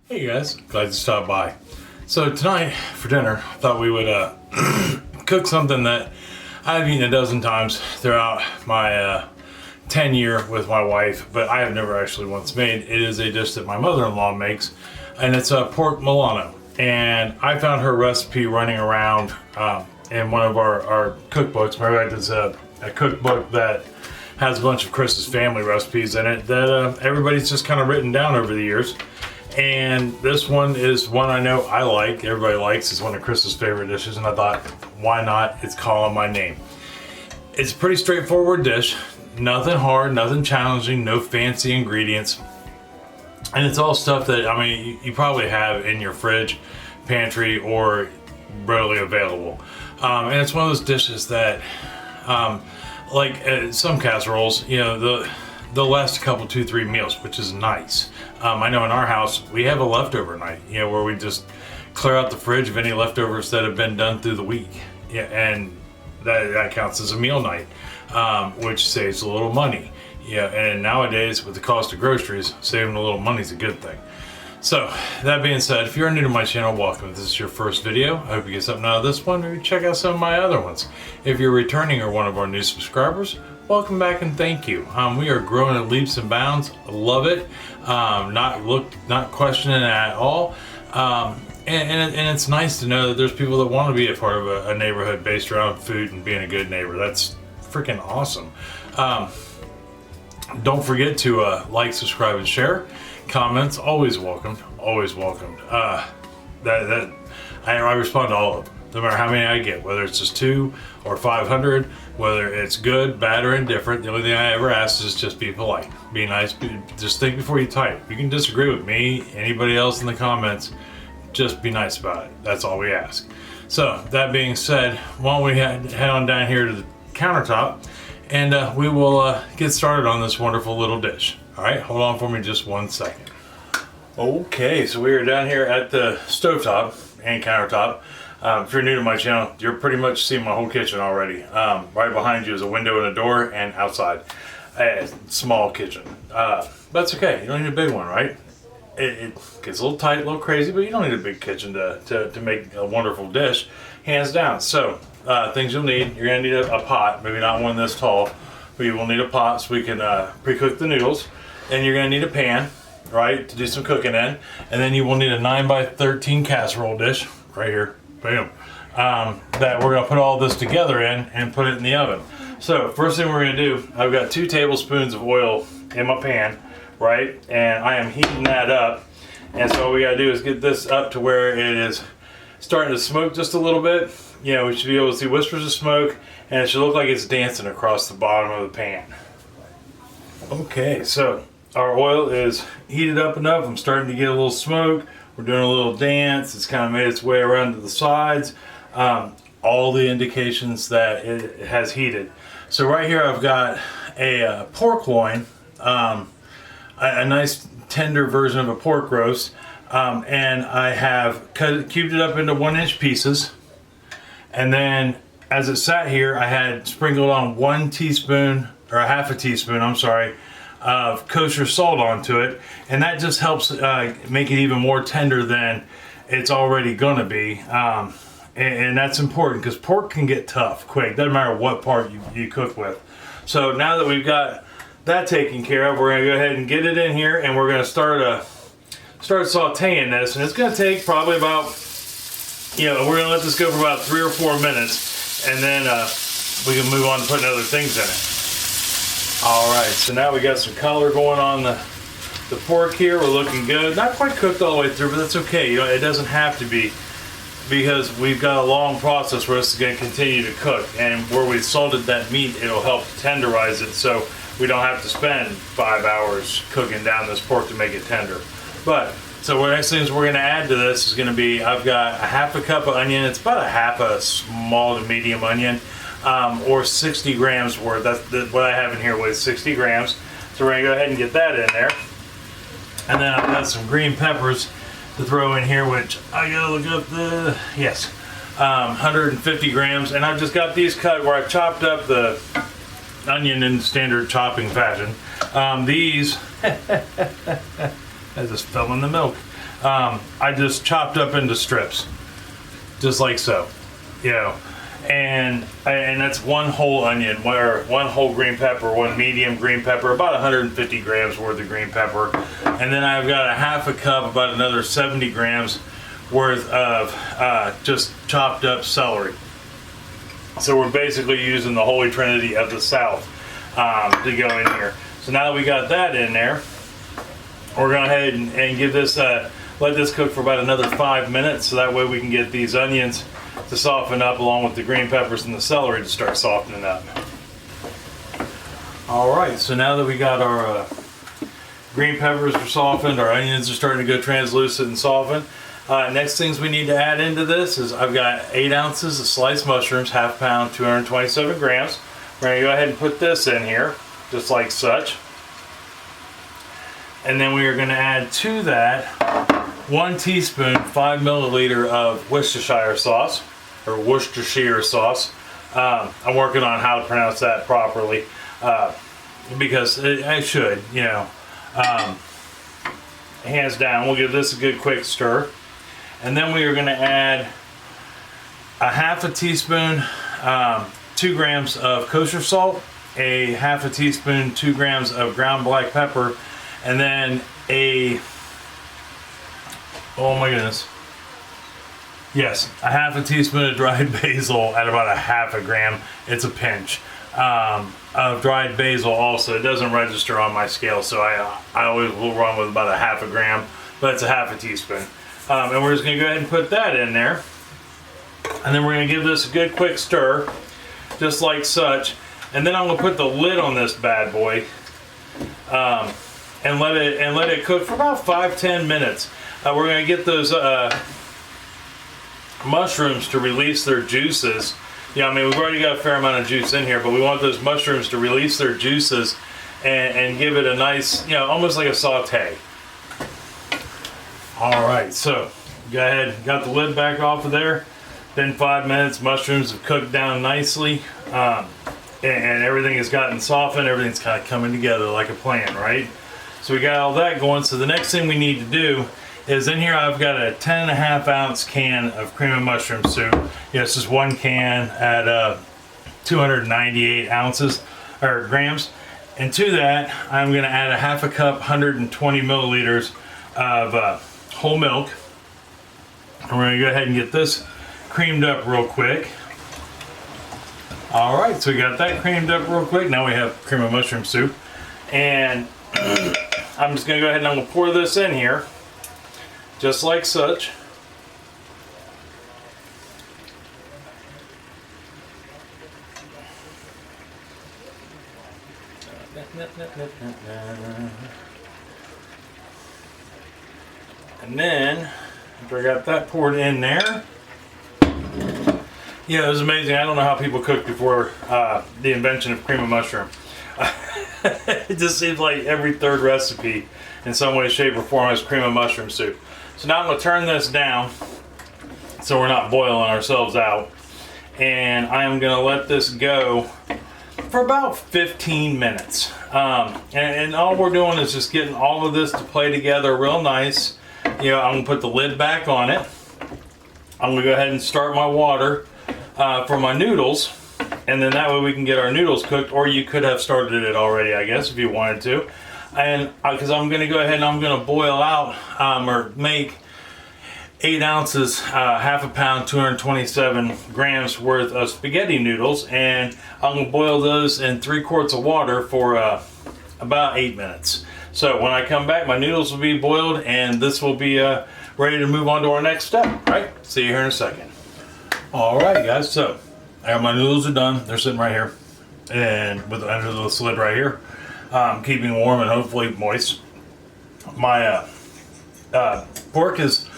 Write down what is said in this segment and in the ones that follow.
Hey guys, glad you stopped by. So tonight for dinner, I thought we would cook something that I've eaten a dozen times throughout my 10-year with my wife, but I have never actually once made. It is a dish that my mother-in-law makes, and it's a pork Milano. And I found her recipe running around in one of our cookbooks. My wife is a cookbook that has a bunch of Chris's family recipes in it that everybody's just kind of written down over the years. And this one is one I know I like, everybody likes. It's one of Chris's favorite dishes, and I thought, why not? It's calling my name. It's a pretty straightforward dish. Nothing hard, nothing challenging, no fancy ingredients. And it's all stuff that, I mean, you probably have in your fridge, pantry, or readily available. And it's one of those dishes that, like some casseroles, you know, they'll last a couple, 2-3 meals, which is nice. I know in our house, we have a leftover night, you know, where we just clear out the fridge of any leftovers that have been done through the week. Yeah, and that counts as a meal night, which saves a little money. Yeah, and nowadays with the cost of groceries, saving a little money is a good thing. So, that being said, if you're new to my channel, welcome. If this is your first video, I hope you get something out of this one. Maybe check out some of my other ones. If you're returning or one of our new subscribers, welcome back and thank you. We are growing at leaps and bounds. I love it. Not questioning it at all. And it's nice to know that there's people that want to be a part of a neighborhood based around food and being a good neighbor. That's freaking awesome. Don't forget to like, subscribe, and share. Comments always welcomed. Always welcomed. I respond to all of them, no matter how many I get, whether it's just 2 or 500, whether it's good, bad, or indifferent. The only thing I ever ask is just be polite, be nice, just think before you type. You can disagree with me, anybody else in the comments, just be nice about it. That's all we ask. So that being said, why don't we head on down here to the countertop, and we will get started on this wonderful little dish. All right, hold on for me just 1 second. Okay, so we are down here at the stovetop and countertop. If you're new to my channel, you're pretty much seeing my whole kitchen already. Right behind you is a window and a door, and outside, a small kitchen. That's okay, you don't need a big one, right? It gets a little tight, a little crazy, but you don't need a big kitchen to make a wonderful dish, hands down. So, things you'll need, you're gonna need a pot, maybe not one this tall, but you will need a pot so we can pre-cook the noodles. And you're gonna need a pan, right, to do some cooking in. And then you will need a 9x13 casserole dish, right here, bam. That we're gonna put all this together in and put it in the oven. So first thing we're gonna do, I've got 2 tablespoons of oil in my pan, right? And I am heating that up. And so all we gotta do is get this up to where it is starting to smoke just a little bit. You know, we should be able to see whispers of smoke, and it should look like it's dancing across the bottom of the pan. Okay, so our oil is heated up enough. I'm starting to get a little smoke. We're doing a little dance. It's kind of made its way around to the sides. All the indications that it has heated. So right here I've got a pork loin, a nice tender version of a pork roast, and I have cubed it up into 1-inch pieces. And then as it sat here, I had sprinkled on 1 teaspoon, or a half a teaspoon, I'm sorry, of kosher salt onto it, and that just helps make it even more tender than it's already gonna be. And that's important because pork can get tough quick, doesn't matter what part you cook with. So now that we've got that taken care of, we're gonna go ahead and get it in here, and we're gonna start sauteing this, and it's gonna take probably about, you know, we're gonna let this go for about 3 or 4 minutes, and then we can move on to putting other things in it. All right, so now we got some color going on the pork here. We're looking good. Not quite cooked all the way through, but that's okay. You know, it doesn't have to be, because we've got a long process where this is going to continue to cook. And where we salted that meat, it'll help tenderize it, so we don't have to spend 5 hours cooking down this pork to make it tender. But so the next things we're going to add to this is going to be, I've got a half a cup of onion. It's about a half a small to medium onion. Or 60 grams worth. That's what I have in here with 60 grams. So we're gonna go ahead and get that in there. And then I've got some green peppers to throw in here, which I gotta look up the, yes, 150 grams. And I've just got these cut where I've chopped up the onion in standard chopping fashion. These, I just fell in the milk. I just chopped up into strips, just like so, you know. And that's one whole onion, or one whole green pepper, one medium green pepper, about 150 grams worth of green pepper. And then I've got a half a cup, about another 70 grams worth of just chopped up celery. So we're basically using the holy trinity of the South to go in here. So now that we got that in there, we're going to go ahead and give this, let this cook for about another 5 minutes, so that way we can get these onions to soften up along with the green peppers and the celery to start softening up. Alright, so now that we got our green peppers are softened, our onions are starting to go translucent and soften, next things we need to add into this is I've got 8 ounces of sliced mushrooms, half pound, 227 grams. We're going to go ahead and put this in here, just like such. And then we are going to add to that 1 teaspoon, 5 milliliter of Worcestershire sauce, or Worcestershire sauce. I'm working on how to pronounce that properly, because I should, you know. Hands down, we'll give this a good quick stir. And then we are going to add a half a teaspoon, 2 grams of kosher salt, a half a teaspoon, 2 grams of ground black pepper, and then oh my goodness, yes, a half a teaspoon of dried basil at about a half a gram. It's a pinch of dried basil also. It doesn't register on my scale, so I always will run with about a half a gram, but it's a half a teaspoon. And we're just going to go ahead and put that in there. And then we're going to give this a good quick stir, just like such. And then I'm going to put the lid on this bad boy and let it cook for about 5-10 minutes. We're going to get those mushrooms to release their juices. Yeah, I mean, we've already got a fair amount of juice in here, but we want those mushrooms to release their juices and give it a nice, you know, almost like a saute. All right, so go ahead, got the lid back off of there. Been 5 minutes, mushrooms have cooked down nicely, and everything has gotten softened. Everything's kind of coming together like a plan, right? So we got all that going. So the next thing we need to do is, in here I've got a 10.5 ounce can of cream of mushroom soup. Yeah, it's just one can at 298 ounces or grams. And to that, I'm going to add a half a cup, 120 milliliters of whole milk. And we're going to go ahead and get this creamed up real quick. All right, so we got that creamed up real quick. Now we have cream of mushroom soup. And I'm just going to go ahead and I'm going to pour this in here, just like such. And then, after I got that poured in there, yeah, it was amazing. I don't know how people cooked before the invention of cream of mushroom. It just seems like every third recipe in some way, shape, or form has cream of mushroom soup. So now I'm going to turn this down so we're not boiling ourselves out. And I am going to let this go for about 15 minutes. And all we're doing is just getting all of this to play together real nice. You know, I'm going to put the lid back on it. I'm going to go ahead and start my water for my noodles. And then that way we can get our noodles cooked, or you could have started it already, I guess, if you wanted to. And because I'm going to go ahead and I'm going to boil out or make 8 ounces, half a pound, 227 grams worth of spaghetti noodles, and I'm going to boil those in 3 quarts of water for about 8 minutes. So when I come back, my noodles will be boiled, and this will be ready to move on to our next step. Right? See you here in a second. All right, guys. So my noodles are done. They're sitting right here, and with under the lid right here, keeping warm and hopefully moist. My pork is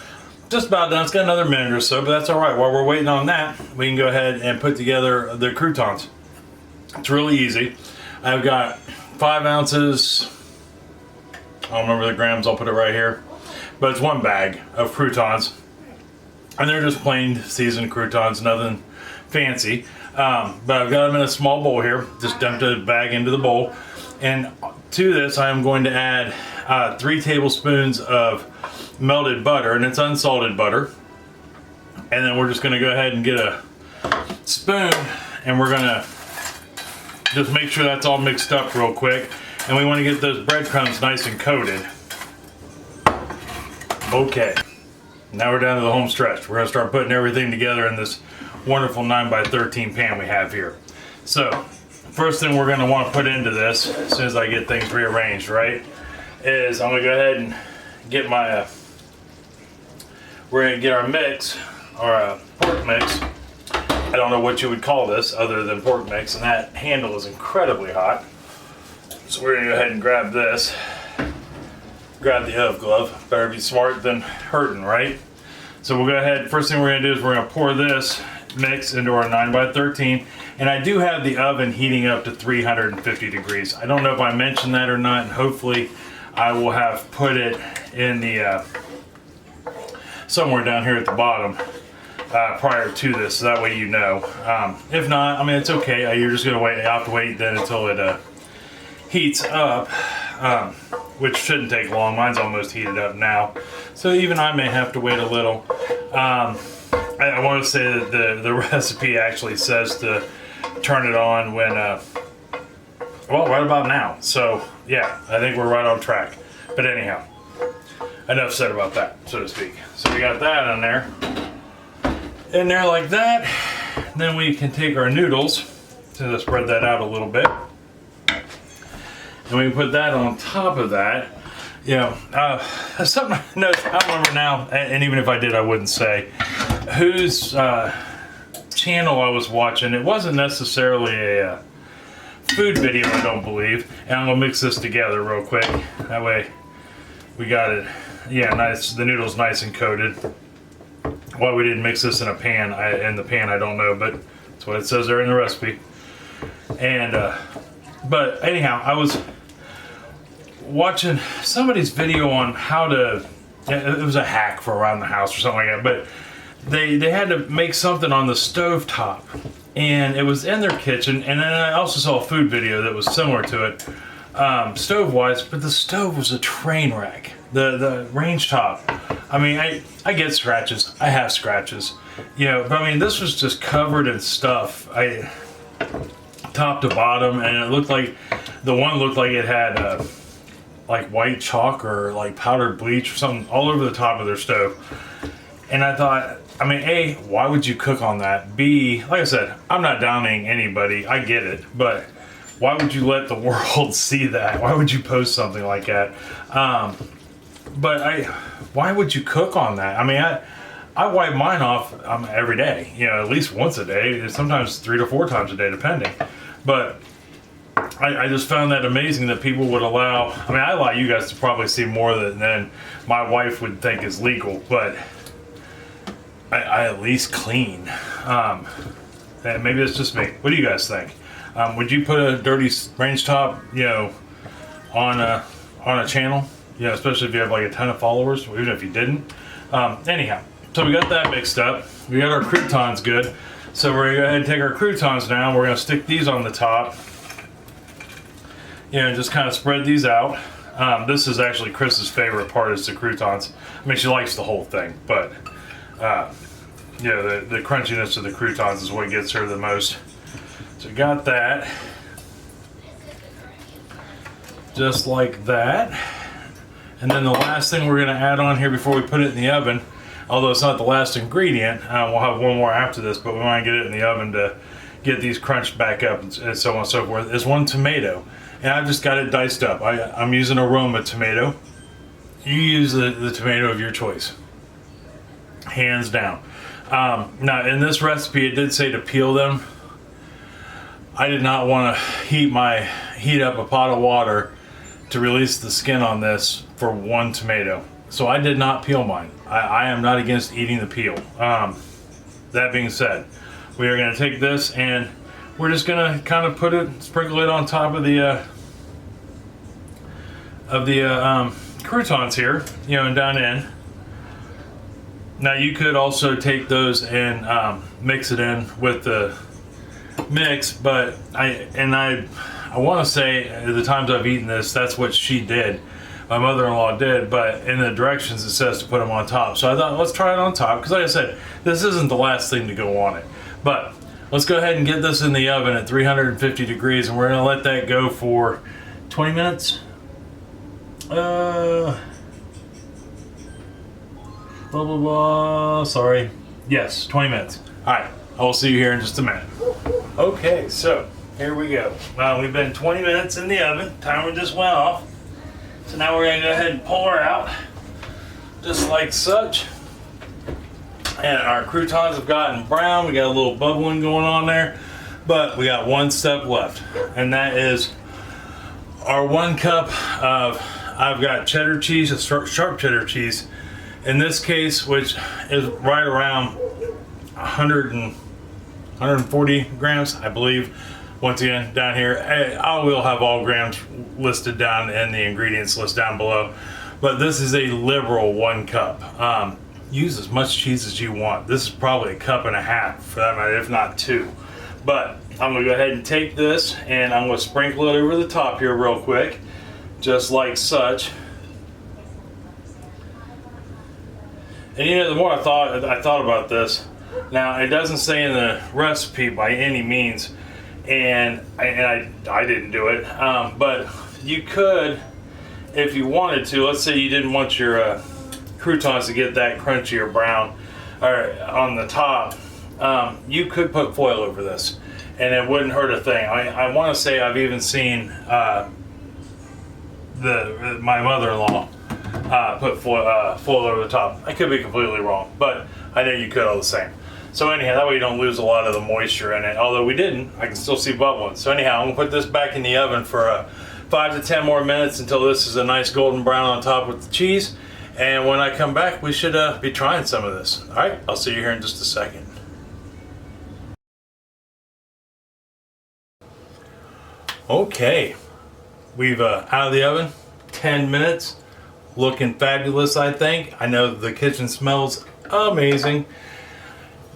just about done. It's got another minute or so, but that's all right. While we're waiting on that, we can go ahead and put together the croutons. It's really easy. I've got 5 ounces. I don't remember the grams. I'll put it right here, but it's 1 bag of croutons, and they're just plain seasoned croutons, nothing fancy. But I've got them in a small bowl here. Just dumped a bag into the bowl, and to this I am going to add 3 tablespoons of melted butter, and it's unsalted butter. And then we're just gonna go ahead and get a spoon, and we're gonna just make sure that's all mixed up real quick. And we wanna get those breadcrumbs nice and coated. Okay, now we're down to the home stretch. We're gonna start putting everything together in this wonderful 9x13 pan we have here. So, first thing we're gonna wanna put into this, as soon as I get things rearranged, right, is I'm gonna go ahead and get my, we're gonna get our mix, our pork mix. I don't know what you would call this other than pork mix, and that handle is incredibly hot. So we're gonna go ahead and grab this. Grab the oven glove. Better be smart than hurting, right? So we'll go ahead, first thing we're gonna do is we're gonna pour this mix into our 9x13. And I do have the oven heating up to 350 degrees. I don't know if I mentioned that or not, and hopefully I will have put it in the, somewhere down here at the bottom prior to this, so that way you know. If not, I mean, it's okay. You're just gonna wait, you have to wait then until it heats up. Which shouldn't take long. Mine's almost heated up now, so even I may have to wait a little. I want to say that the recipe actually says to turn it on when, well, right about now. So yeah, I think we're right on track. But anyhow, enough said about that, so to speak. So we got that in there like that. Then we can take our noodles, so to spread that out a little bit. And we put that on top of that. You know, something I noticed, I don't remember now, and even if I did, I wouldn't say, whose channel I was watching. It wasn't necessarily a food video, I don't believe. And I'm gonna mix this together real quick. That way we got it, yeah, nice, the noodle's nice and coated. Why we didn't mix this in a pan, in the pan, I don't know, but that's what it says there in the recipe. And, but anyhow, I was watching somebody's video on how to, it was a hack for around the house or something like that, but they had to make something on the stove top, and it was in their kitchen. And then I also saw a food video that was similar to it, stove wise, but the stove was a train wreck. The range top, I mean, I get scratches, I have scratches, you know, but I mean, this was just covered in stuff, top to bottom, and it looked like, the one looked like it had like white chalk or like powdered bleach or something all over the top of their stove. And I thought, I mean, A, why would you cook on that? B, like I said, I'm not downing anybody, I get it, but why would you let the world see that? Why would you post something like that? But why would you cook on that? I mean, I wipe mine off every day, you know, at least once a day, sometimes 3 to 4 times a day, depending. But I just found that amazing that people would allow, I mean, I allow you guys to probably see more than my wife would think is legal, but I at least clean. And maybe it's just me. What do you guys think? Would you put a dirty range top, you know, on a channel? You know, especially if you have like a ton of followers, or even if you didn't. Anyhow, so we got that mixed up. We got our croutons good. So we're gonna go ahead and take our croutons now. We're gonna stick these on the top. You know, just kind of spread these out. This is actually Chris's favorite part, is the croutons. I mean, she likes the whole thing, but you know, the crunchiness of the croutons is what gets her the most. So we got that. Just like that. And then the last thing we're gonna add on here before we put it in the oven, although it's not the last ingredient, we'll have one more after this, but we want to get it in the oven to get these crunched back up and so on and so forth, is 1 tomato. And I've just got it diced up. I'm using a Roma tomato. You use the tomato of your choice, hands down. Now in this recipe it did say to peel them. I did not want to heat up a pot of water to release the skin on this for 1 tomato. So I did not peel mine. I am not against eating the peel. That being said, we are going to take this and we're just going to kind of sprinkle it on top of the croutons here, you know, and down in. Now you could also take those and mix it in with the mix, but I want to say the times I've eaten this, that's what she did. my mother-in-law did, but in the directions it says to put them on top. So I thought, let's try it on top, because like I said, this isn't the last thing to go on it. But let's go ahead and get this in the oven at 350 degrees, and we're gonna let that go for 20 minutes. Blah, blah, blah, sorry. Yes, 20 minutes. All right, I will see you here in just a minute. Okay, so here we go. We've been 20 minutes in the oven. Timer just went off. So now we're gonna go ahead and pull her out, just like such. And our croutons have gotten brown. We got a little bubbling going on there, but we got one step left, and that is our 1 cup of, I've got cheddar cheese, a sharp cheddar cheese, in this case, which is right around 140 grams, I believe. Once again, down here, I will have all grams listed down in the ingredients list down below. But this is a liberal 1 cup. Use as much cheese as you want. This is probably a cup and a half for that matter, if not 2. But I'm gonna go ahead and take this and I'm gonna sprinkle it over the top here real quick, just like such. And you know, the more I thought about this. Now, it doesn't say in the recipe by any means, and I didn't do it, but you could, if you wanted to. Let's say you didn't want your croutons to get that crunchy or brown or on the top, you could put foil over this and it wouldn't hurt a thing. I want to say I've even seen my mother-in-law put foil over the top. I could be completely wrong, but I know you could all the same. So anyhow, that way you don't lose a lot of the moisture in it. Although we didn't, I can still see bubbling. So anyhow, I'm gonna put this back in the oven for 5 to 10 more minutes until this is a nice golden brown on top with the cheese. And when I come back, we should be trying some of this. All right, I'll see you here in just a second. Okay, we've out of the oven, 10 minutes, looking fabulous, I think. I know the kitchen smells amazing.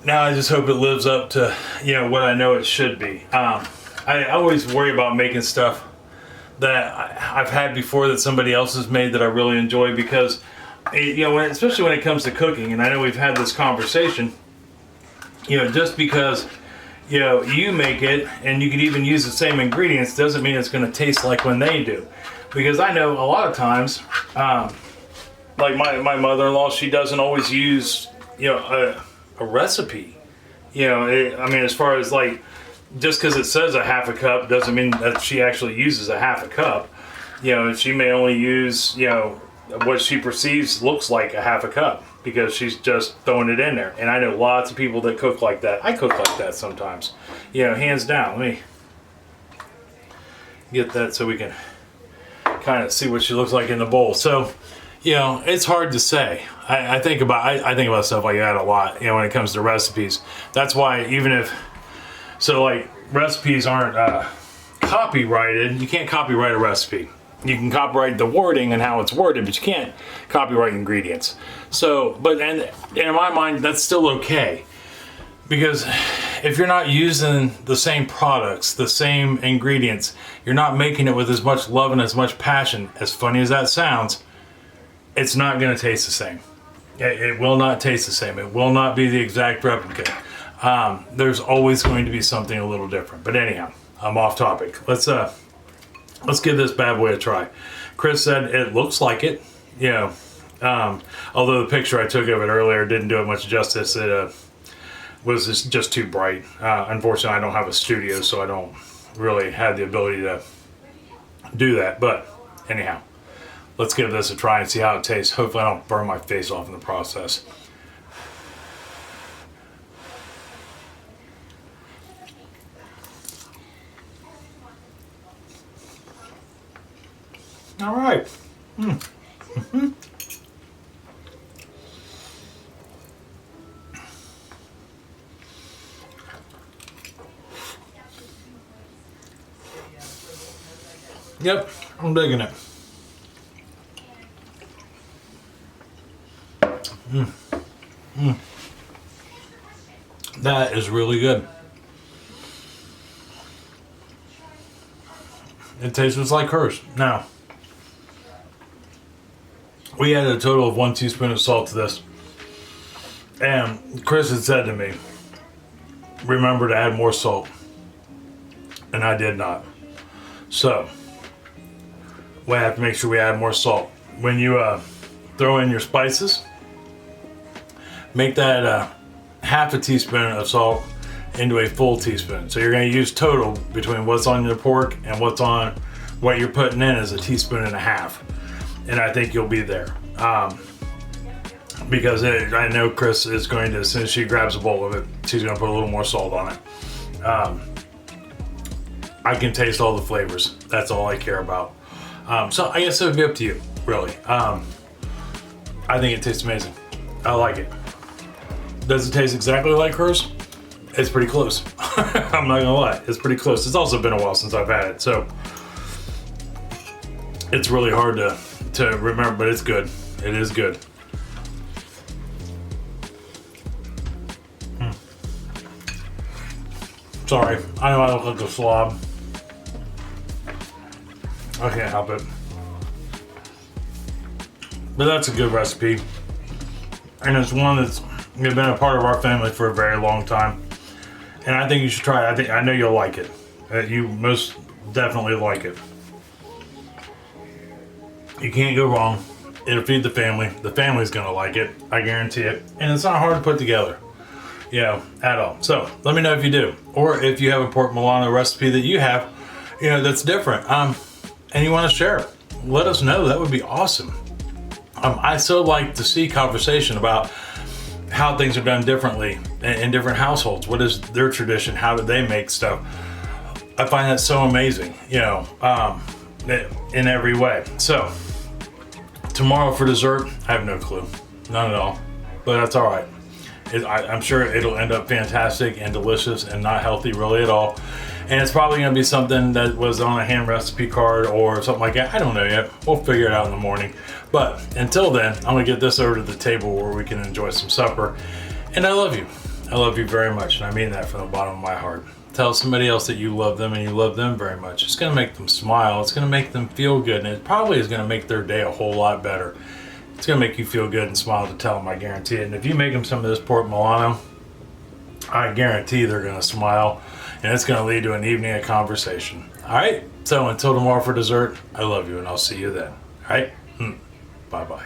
Now I just hope it lives up to, you know, what I know it should be. I always worry about making stuff that I've had before that somebody else has made that I really enjoy, because you know, especially when it comes to cooking, and I know we've had this conversation, you know, just because, you know, you make it and you could even use the same ingredients doesn't mean it's going to taste like when they do. Because I know a lot of times, like my mother-in-law, she doesn't always use, you know, a recipe. You know, I mean, as far as like, just because it says a half a cup doesn't mean that she actually uses a half a cup. You know, she may only use, you know, what she perceives looks like a half a cup, because she's just throwing it in there. And I know lots of people that cook like that. I cook like that sometimes, you know, hands down. Let me get that so we can kind of see what she looks like in the bowl. So, you know, it's hard to say. I think about stuff like that a lot, you know, when it comes to recipes. That's why even if, so like recipes aren't copyrighted, you can't copyright a recipe. You can copyright the wording and how it's worded, but you can't copyright ingredients. So, but and in my mind, that's still okay. Because if you're not using the same products, the same ingredients, you're not making it with as much love and as much passion, as funny as that sounds, it's not going to taste the same. It will not taste the same. It will not be the exact replica. There's always going to be something a little different. But anyhow, I'm off topic. Let's give this bad boy a try. Chris said it looks like it, you know, although the picture I took of it earlier didn't do it much justice. It was just too bright. Unfortunately, I don't have a studio, so I don't really have the ability to do that. But anyhow, let's give this a try and see how it tastes. Hopefully I don't burn my face off in the process. All right. Mm-hmm. Yep, I'm digging it. That is really good. It tastes just like hers. Now, We added a total of 1 teaspoon of salt to this. And Chris had said to me, remember to add more salt. And I did not. So, we have to make sure we add more salt. When you throw in your spices, make that half a teaspoon of salt into a full teaspoon. So you're going to use total between what's on your pork and what you're putting in is a teaspoon and a half. And I think you'll be there. Because I know Chris is going to, as soon as she grabs a bowl of it, she's going to put a little more salt on it. I can taste all the flavors. That's all I care about. So I guess it would be up to you, really. I think it tastes amazing. I like it. Does it taste exactly like hers? It's pretty close. I'm not gonna lie, it's pretty close. It's also been a while since I've had it, so it's really hard to remember, but it's good. It is good. Sorry, I know I look like a slob. I can't help it. But that's a good recipe. And it's one that's been a part of our family for a very long time. And I think you should try it. I know you'll like it. You most definitely like it. You can't go wrong. It'll feed the family. The family's gonna like it. I guarantee it. And it's not hard to put together, at all. So let me know if you do, or if you have a pork Milano recipe that you have, that's different, and you want to share it. Let us know. That would be awesome. I so like to see conversation about how things are done differently in different households. What is their tradition? How do they make stuff? I find that so amazing, in every way. So tomorrow for dessert, I have no clue, none at all, but that's all right. I'm sure it'll end up fantastic and delicious and not healthy really at all. And it's probably going to be something that was on a hand recipe card or something like that. I don't know yet. We'll figure it out in the morning. But until then, I'm going to get this over to the table where we can enjoy some supper. And I love you. I love you very much. And I mean that from the bottom of my heart. Tell somebody else that you love them and you love them very much. It's going to make them smile. It's going to make them feel good. And it probably is going to make their day a whole lot better. It's going to make you feel good and smile to tell them, I guarantee it. And if you make them some of this pork Milano, I guarantee they're going to smile. And it's going to lead to an evening of conversation. All right? So until tomorrow for dessert, I love you and I'll see you then. All right? Bye-bye.